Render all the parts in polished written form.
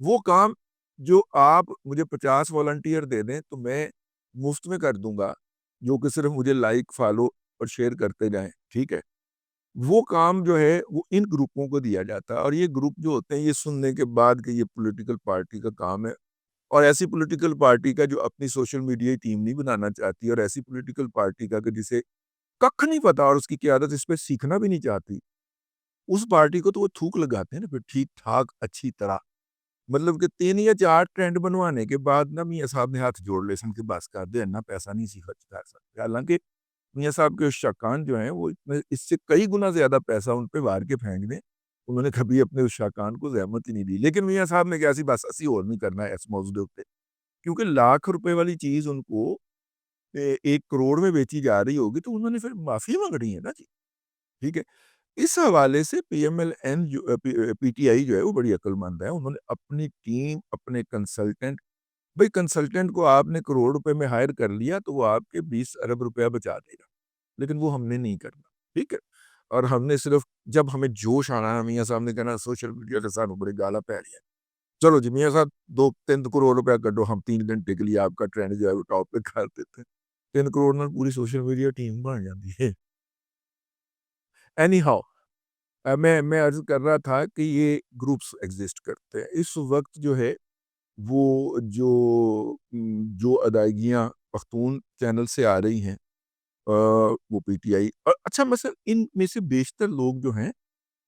وہ کام جو آپ مجھے 50 والنٹیئر دے دیں تو میں مفت میں کر دوں گا، جو کہ صرف مجھے لائک فالو اور شیئر کرتے جائیں، ٹھیک ہے؟ وہ کام جو ہے وہ ان گروپوں کو دیا جاتا ہے، اور یہ گروپ جو ہوتے ہیں یہ سننے کے بعد کہ یہ پولیٹیکل پارٹی کا کام ہے، اور ایسی پولیٹیکل پارٹی کا جو اپنی سوشل میڈیا ٹیم نہیں بنانا چاہتی، اور ایسی پولیٹیکل پارٹی کا کہ جسے ککھ نہیں پتا اور اس کی قیادت اس پہ سیکھنا بھی نہیں چاہتی، اس پارٹی کو تو وہ تھوک لگاتے ہیں نا پھر ٹھیک ٹھاک اچھی طرح، مطلب کہ 3 یا 4 ٹرینڈ بنوانے کے بعد نا میاں صاحب نے ہاتھ جوڑ لے سن کے بس کر دے نا پیسہ نہیں سی خرچ کر سکتے، حالانکہ میاں صاحب کے شاکان جو ہیں وہ اس سے کئی گنا زیادہ پیسہ ان پہ وار کے پھینک دیں، انہوں نے کبھی اپنے اس شاکان کو زحمت ہی نہیں دی، لیکن میاں صاحب نے کیا سی بس اسی اور نہیں کرنا ہے اس موضوع پہ، کیونکہ لاکھ روپے والی چیز ان کو 1 کروڑ میں بیچی جا رہی ہوگی تو انہوں نے پھر معافی مانگنی ہے نا جی، ٹھیک ہے؟ اس حوالے سے P M L N P T I جو ہے وہ بڑی عقل مند ہے، انہوں نے اپنی ٹیم اپنے کنسلٹنٹ، بھئی کنسلٹنٹ کو آپ نے کروڑ روپے میں ہائر کر لیا تو وہ آپ کے 20 ارب روپیہ بچا دے گا، لیکن وہ ہم نے نہیں کرنا، ٹھیک ہے؟ اور ہم نے صرف جب ہمیں جوش آنا ہے میاں صاحب نے کہنا سوشل میڈیا کے ساتھ بڑی گالا پہ رہی ہے، چلو جی میاں صاحب 2-3 کروڑ روپیہ کر دو، ہم 3 گھنٹے کے لیے آپ کا ٹرینڈ جو ہے وہ ٹاپ پہ کر دیتے ہیں، 3 کروڑ میں پوری سوشل میڈیا ٹیم بن جاتی ہے۔ اینی ہاؤ میں عرض کر رہا تھا کہ یہ گروپس ایگزسٹ کرتے ہیں اس وقت جو ہے وہ جو ادائیگیاں پختون چینل سے آ رہی ہیں وہ پی ٹی آئی اور اچھا مثلا ان میں سے بیشتر لوگ جو ہیں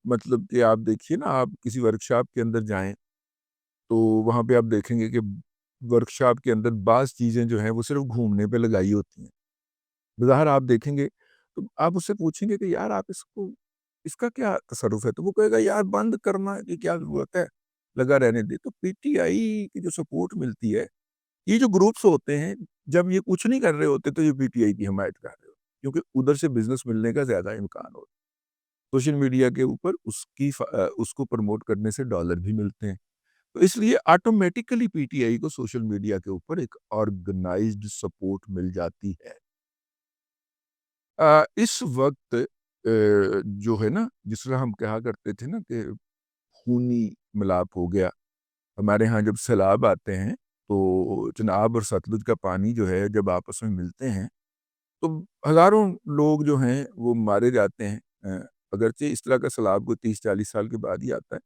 مطلب کہ آپ دیکھیے نا آپ کسی ورکشاپ کے اندر جائیں تو وہاں پہ آپ دیکھیں گے کہ ورکشاپ کے اندر بعض چیزیں جو ہیں وہ صرف گھومنے پہ لگائی ہوتی ہیں، بظاہر آپ دیکھیں گے تو آپ اس سے پوچھیں گے کہ یار آپ اس کا کیا تصرف ہے، تو وہ کہے گا یار بند کرنا کی کیا ضرورت ہے، لگا رہنے دے، تو پی ٹی آئی کی جو سپورٹ ملتی ہے یہ جو گروپس ہوتے ہیں جب یہ کچھ نہیں کر رہے ہوتے تو یہ پی ٹی آئی کی حمایت کر رہے ہوتے کیونکہ ادھر سے بزنس ملنے کا زیادہ امکان ہوتا ہے، سوشل میڈیا کے اوپر اس کو پروموٹ کرنے سے ڈالر بھی ملتے ہیں، تو اس لیے آٹومیٹیکلی پی ٹی آئی کو سوشل میڈیا کے اوپر ایک آرگنائزڈ سپورٹ مل جاتی ہے۔ اس وقت جو ہے نا جس طرح ہم کہا کرتے تھے نا کہ خونی ملاپ ہو گیا، ہمارے ہاں جب سیلاب آتے ہیں تو چناب اور ستلج کا پانی جو ہے جب آپس میں ملتے ہیں تو ہزاروں لوگ جو ہیں وہ مارے جاتے ہیں، اگرچہ اس طرح کا سیلاب کو 30-40 سال کے بعد ہی آتا ہے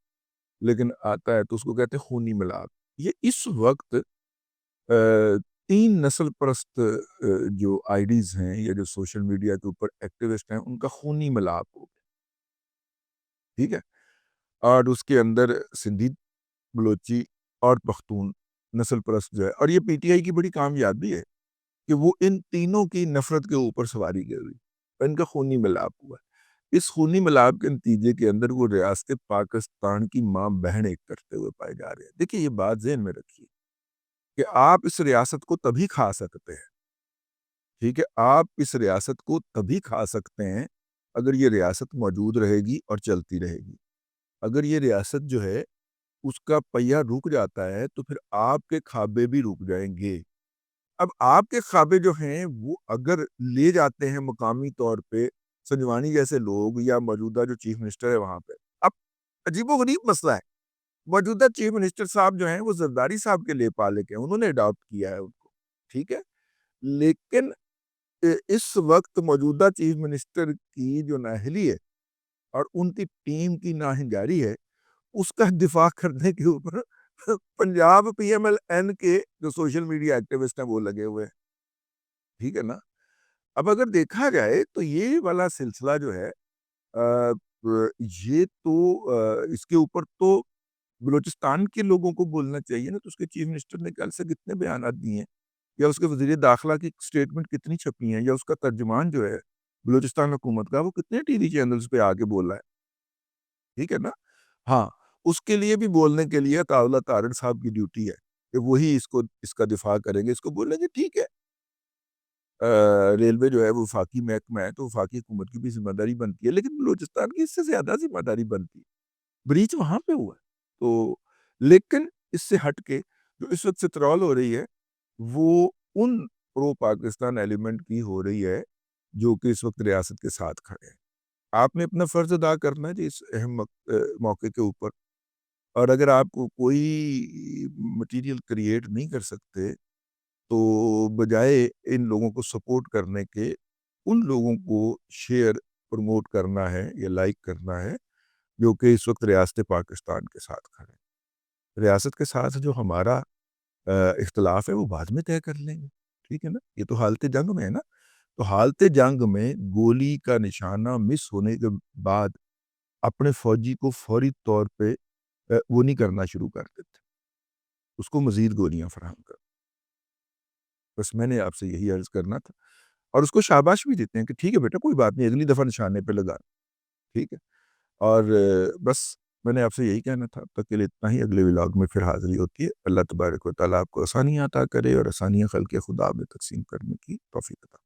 لیکن آتا ہے تو اس کو کہتے ہیں خونی ملاپ، یہ اس وقت 3 نسل پرست جو آئی ڈیز ہیں یا جو سوشل میڈیا کے اوپر ایکٹیوسٹ ہیں ان کا خونی ملاپ ہو گیا، ٹھیک ہے؟ اور اس کے اندر سندھی، بلوچی اور پختون نسل پرست جو ہے، اور یہ پی ٹی آئی کی بڑی کامیابی ہے کہ وہ ان تینوں کی نفرت کے اوپر سواری کی ہوئی، ان کا خونی ملاپ ہوا ہے۔ اس خونی ملاپ کے نتیجے کے اندر وہ ریاست پاکستان کی ماں بہن ایک کرتے ہوئے پائے جا رہے ہیں۔ دیکھیے یہ بات ذہن میں رکھیے کہ آپ اس ریاست کو تبھی کھا سکتے ہیں، ٹھیک ہے؟ آپ اس ریاست کو تبھی کھا سکتے ہیں اگر یہ ریاست موجود رہے گی اور چلتی رہے گی، اگر یہ ریاست جو ہے اس کا پہیہ رک جاتا ہے تو پھر آپ کے کھابے بھی رک جائیں گے۔ اب آپ کے کھابے جو ہیں وہ اگر لے جاتے ہیں مقامی طور پہ سنجوانی جیسے لوگ یا موجودہ جو چیف منسٹر ہے وہاں پہ، اب عجیب و غریب مسئلہ ہے، موجودہ چیف منسٹر صاحب جو ہیں وہ زرداری صاحب کے لیے پالک ہیں، انہوں نے اڈاپٹ کیا ہے ان کو، ٹھیک ہے؟ لیکن اس وقت موجودہ چیف منسٹر کی جو نااہلی ہے اور ان کی ٹیم کی ناہنجاری ہے اس کا دفاع کرنے کے اوپر Punjab P M L N کے جو سوشل میڈیا ایکٹیوسٹ ہیں وہ لگے ہوئے ہیں، ٹھیک ہے نا؟ اب اگر دیکھا جائے تو یہ والا سلسلہ جو ہے یہ تو اس کے اوپر تو بلوچستان کے لوگوں کو بولنا چاہیے نا، تو اس کے چیف منسٹر نے کل سے کتنے بیانات دیے ہیں یا اس کے وزیر داخلہ کی سٹیٹمنٹ کتنی چھپی ہیں یا اس کا ترجمان جو ہے بلوچستان حکومت کا وہ کتنے ٹی وی چینلز پہ آ کے بولا ہے، ٹھیک ہے نا؟ ہاں اس کے لیے بھی بولنے کے لیے طاولہ طارق صاحب کی ڈیوٹی ہے کہ وہی اس کا دفاع کریں گے، اس کو بولیں گے ٹھیک ہے ریلوے جو ہے وہ وفاقی محکمہ ہے تو وفاقی حکومت کی بھی ذمہ داری بنتی ہے، لیکن بلوچستان کی اس سے زیادہ ذمہ داری بنتی ہے، بریچ وہاں پہ ہوا ہے تو، لیکن اس سے ہٹ کے جو اس وقت سترال ہو رہی ہے وہ ان پرو پاکستان ایلیمنٹ کی ہو رہی ہے جو کہ اس وقت ریاست کے ساتھ کھڑے ہیں۔ آپ نے اپنا فرض ادا کرنا ہے جی اس اہم موقع کے اوپر اور اگر آپ کو کوئی مٹیریل کریٹ نہیں کر سکتے تو بجائے ان لوگوں کو سپورٹ کرنے کے ان لوگوں کو شیئر پروموٹ کرنا ہے یا لائک کرنا ہے جو کہ اس وقت ریاست پاکستان کے ساتھ کھڑے ہیں۔ ریاست کے ساتھ جو ہمارا اختلاف ہے وہ بعد میں طے کر لیں گے، ٹھیک ہے نا، یہ تو حالت جنگ میں ہے نا، تو حالت جنگ میں گولی کا نشانہ مس ہونے کے بعد اپنے فوجی کو فوری طور پہ وہ نہیں کرنا شروع کر دیتے، اس کو مزید گولیاں فراہم کر۔ بس میں نے آپ سے یہی عرض کرنا تھا اور اس کو شاباش بھی دیتے ہیں کہ ٹھیک ہے بیٹا کوئی بات نہیں، اگلی دفعہ نشانے پہ لگا، ٹھیک ہے۔ اور بس میں نے آپ سے یہی کہنا تھا، اب تک کے لیے اتنا ہی، اگلے ولاگ میں پھر حاضری ہوتی ہے۔ اللہ تبارک و تعالیٰ آپ کو آسانیاں عطا کرے اور آسانیاں خلق خدا میں تقسیم کرنے کی توفیق عطا